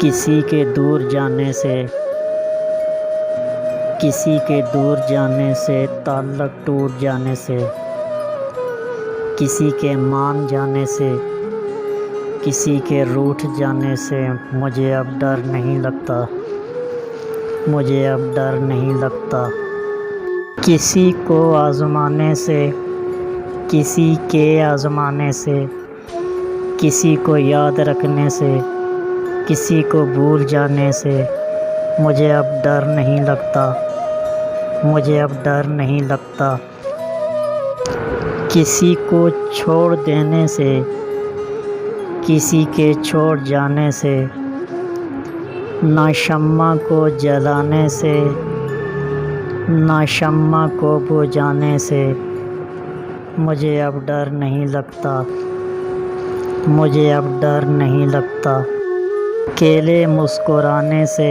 किसी के दूर जाने से, किसी के दूर जाने से, ताल्लुक़ टूट जाने से, किसी के मान जाने से, किसी के रूठ जाने से मुझे अब डर नहीं लगता, मुझे अब डर नहीं लगता। किसी को आज़माने से, किसी के आज़माने से, किसी को याद रखने से, किसी को भूल जाने से मुझे अब डर नहीं लगता, मुझे अब डर नहीं लगता। किसी को छोड़ देने से, किसी के छोड़ जाने से, ना शम्मा को जलाने से, ना शम्मा को बुझाने से मुझे अब डर नहीं लगता, मुझे अब डर नहीं लगता। अकेले मुस्कुराने से,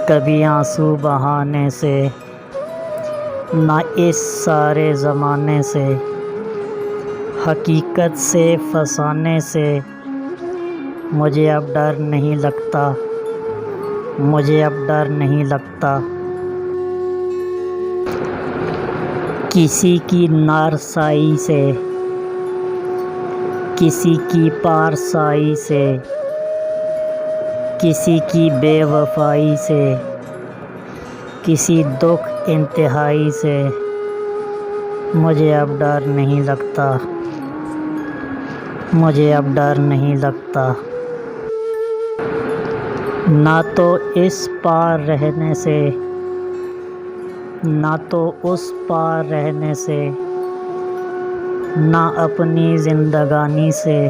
कभी आंसू बहाने से, ना इस सारे ज़माने से, हकीकत से फसाने से मुझे अब डर नहीं लगता, मुझे अब डर नहीं लगता। किसी की नारसाई से, किसी की पारसाई से, किसी की बेवफाई से, किसी दुख इंतहाई से मुझे अब डर नहीं लगता, मुझे अब डर नहीं लगता। ना तो इस पार रहने से, ना तो उस पार रहने से, ना अपनी ज़िंदगानी से,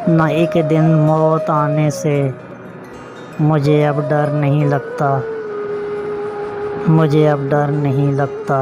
ना एक दिन मौत आने से मुझे अब डर नहीं लगता, मुझे अब डर नहीं लगता।